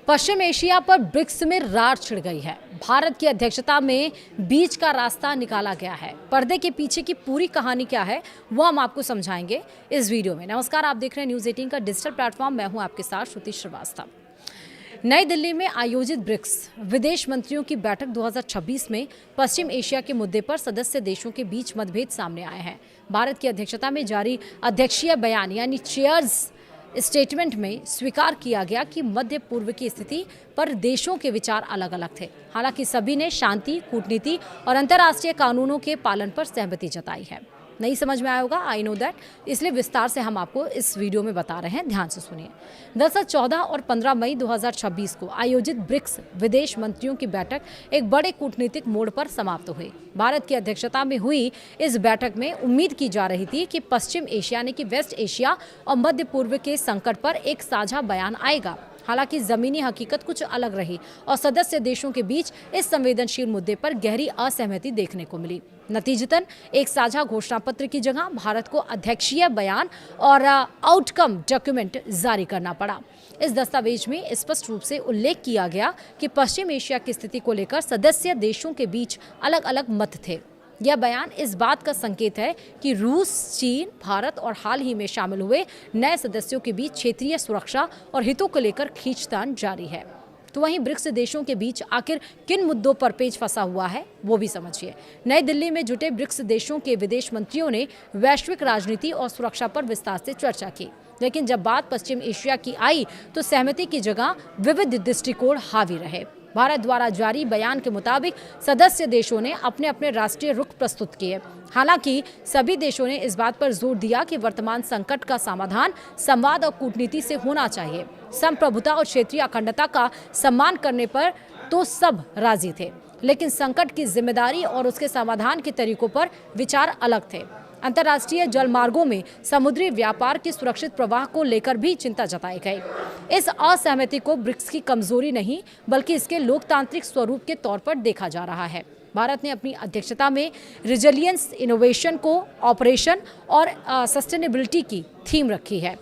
पश्चिम Asia पर BRICS में रार छिड़ गई है। भारत की अध्यक्षता में बीच का रास्ता निकाला गया है। पर्दे के पीछे की पूरी कहानी क्या है वो हम आपको समझाएंगे इस वीडियो में। नमस्कार, आप देख रहे हैं न्यूज़ 18 का डिजिटल प्लेटफॉर्म। मैं हूं आपके साथ श्रुति श्रीवास्तव। नई दिल्ली में आयोजित ब्रिक्स विदेश मंत्रियों की बैठक 2026 में पश्चिम एशिया के मुद्दे पर सदस्य देशों के बीच मतभेद सामने आए हैं। भारत की अध्यक्षता में जारी अध्यक्षीय बयान यानी चेयर्स स्टेटमेंट में स्वीकार किया गया कि मध्य पूर्व की स्थिति पर देशों के विचार अलग अलग थे। हालांकि सभी ने शांति, कूटनीति और अंतर्राष्ट्रीय कानूनों के पालन पर सहमति जताई है। नहीं समझ में आया होगा, आई नो दैट, इसलिए विस्तार से हम आपको इस वीडियो में बता रहे हैं, ध्यान से सुनिए। दरअसल 14 और 15 मई 2026 को आयोजित ब्रिक्स विदेश मंत्रियों की बैठक एक बड़े कूटनीतिक मोड़ पर समाप्त हुई। भारत की अध्यक्षता में हुई इस बैठक में उम्मीद की जा रही थी कि पश्चिम एशिया यानी कि वेस्ट एशिया और मध्य पूर्व के संकट पर एक साझा बयान आएगा। हालांकि जमीनी हकीकत कुछ अलग रही और सदस्य देशों के बीच इस संवेदनशील मुद्दे पर गहरी असहमति देखने को मिली। नतीजतन एक साझा घोषणा पत्र की जगह भारत को अध्यक्षीय बयान और आउटकम डॉक्यूमेंट जारी करना पड़ा। इस दस्तावेज में स्पष्ट रूप से उल्लेख किया गया कि पश्चिम एशिया की स्थिति को लेकर सदस्य देशों के बीच अलग अलग मत थे। यह बयान इस बात का संकेत है कि रूस, चीन, भारत और हाल ही में शामिल हुए नए सदस्यों के बीच क्षेत्रीय सुरक्षा और हितों को लेकर खींचतान जारी है। तो वहीं ब्रिक्स देशों के बीच आखिर किन मुद्दों पर पेच फंसा हुआ है वो भी समझिए। नई दिल्ली में जुटे ब्रिक्स देशों के विदेश मंत्रियों ने वैश्विक राजनीति और सुरक्षा पर विस्तार से चर्चा की, लेकिन जब बात पश्चिम एशिया की आई तो सहमति की जगह विविध दृष्टिकोण हावी रहे। भारत द्वारा जारी बयान के मुताबिक सदस्य देशों ने अपने अपने राष्ट्रीय रुख प्रस्तुत किए। हालांकि सभी देशों ने इस बात पर जोर दिया कि वर्तमान संकट का समाधान संवाद और कूटनीति से होना चाहिए। संप्रभुता और क्षेत्रीय अखंडता का सम्मान करने पर तो सब राजी थे, लेकिन संकट की जिम्मेदारी और उसके समाधान के तरीकों पर विचार अलग थे। अंतर्राष्ट्रीय जलमार्गों में समुद्री व्यापार के सुरक्षित प्रवाह को लेकर भी चिंता जताई गई। इस असहमति को ब्रिक्स की कमजोरी नहीं बल्कि इसके लोकतांत्रिक स्वरूप के तौर पर देखा जा रहा है। भारत ने अपनी अध्यक्षता में रिजिलियंस, इनोवेशन को ऑपरेशन और सस्टेनेबिलिटी की थीम रखी है।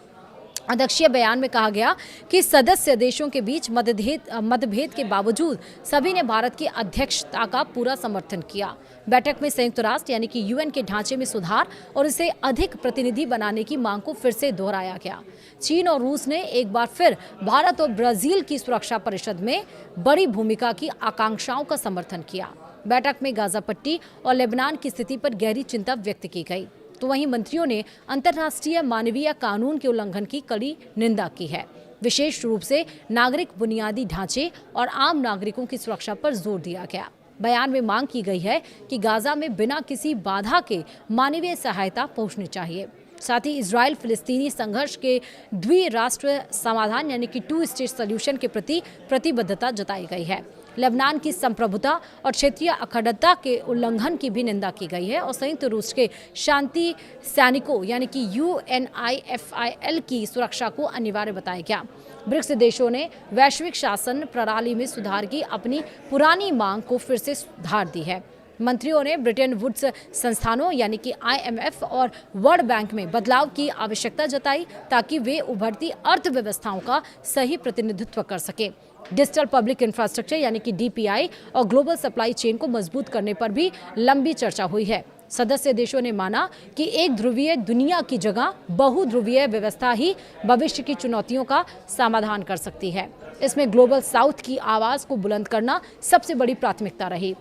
अध्यक्षीय बयान में कहा गया कि सदस्य देशों के बीच मतभेद के बावजूद सभी ने भारत की अध्यक्षता का पूरा समर्थन किया। बैठक में संयुक्त राष्ट्र यानी कि यूएन के ढांचे में सुधार और इसे अधिक प्रतिनिधि बनाने की मांग को फिर से दोहराया गया। चीन और रूस ने एक बार फिर भारत और ब्राजील की सुरक्षा परिषद में बड़ी भूमिका की आकांक्षाओं का समर्थन किया। बैठक में गाजा पट्टी और लेबनान की स्थिति पर गहरी चिंता व्यक्त की गई। तो वहीं मंत्रियों ने अंतर्राष्ट्रीय मानवीय कानून के उल्लंघन की कड़ी निंदा की है। विशेष रूप से नागरिक बुनियादी ढांचे और आम नागरिकों की सुरक्षा पर जोर दिया गया। बयान में मांग की गई है कि गाजा में बिना किसी बाधा के मानवीय सहायता पहुंचनी चाहिए। साथ ही इजराइल फिलिस्तीनी संघर्ष के द्विराष्ट्र समाधान यानी कि 2 स्टेट सॉल्यूशन के प्रति प्रतिबद्धता जताई गई है। लेबनान की संप्रभुता और क्षेत्रीय अखंडता के उल्लंघन की भी निंदा की गई है और संयुक्त रूस के शांति सैनिकों यानी कि UNIFIL की सुरक्षा को अनिवार्य बताया गया। ब्रिक्स देशों ने वैश्विक शासन प्रणाली में सुधार की अपनी पुरानी मांग को फिर से सुधार दी है। मंत्रियों ने ब्रिटेन वुड्स संस्थानों यानी कि IMF और वर्ल्ड बैंक में बदलाव की आवश्यकता जताई ताकि वे उभरती अर्थव्यवस्थाओं का सही प्रतिनिधित्व कर सके। डिजिटल पब्लिक इंफ्रास्ट्रक्चर यानी कि DPI और ग्लोबल सप्लाई चेन को मजबूत करने पर भी लंबी चर्चा हुई है। सदस्य देशों ने माना कि एक ध्रुवीय दुनिया की जगह बहुध्रुवीय व्यवस्था ही भविष्य की चुनौतियों का समाधान कर सकती है। इसमें ग्लोबल साउथ की आवाज़ को बुलंद करना सबसे बड़ी प्राथमिकता रही।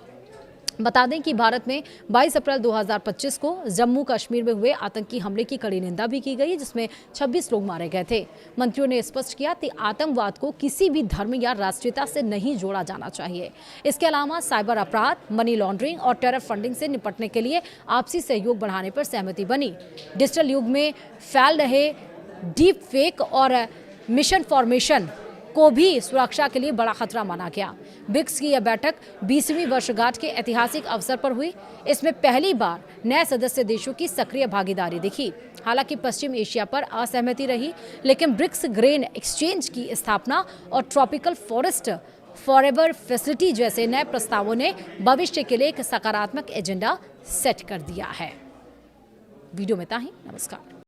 बता दें कि भारत में 22 अप्रैल 2025 को जम्मू कश्मीर में हुए आतंकी हमले की कड़ी निंदा भी की गई, जिसमें 26 लोग मारे गए थे। मंत्रियों ने स्पष्ट किया कि आतंकवाद को किसी भी धर्म या राष्ट्रीयता से नहीं जोड़ा जाना चाहिए। इसके अलावा साइबर अपराध, मनी लॉन्ड्रिंग और टेरर फंडिंग से निपटने के लिए आपसी सहयोग बढ़ाने पर सहमति बनी। डिजिटल युग में फैल रहे डीप फेक और मिसइन्फॉर्मेशन को भी सुरक्षा के लिए बड़ा खतरा माना गया। ब्रिक्स की यह बैठक 20वीं वर्षगांठ के ऐतिहासिक अवसर पर हुई। इसमें पहली बार नए सदस्य देशों की सक्रिय भागीदारी दिखी। हालांकि पश्चिम एशिया पर असहमति रही, लेकिन ब्रिक्स ग्रेन एक्सचेंज की स्थापना और ट्रॉपिकल फॉरेस्ट फॉरएवर फैसिलिटी जैसे नए प्रस्तावों ने भविष्य के लिए एक सकारात्मक एजेंडा सेट कर दिया है। वीडियो में इतना ही। नमस्कार।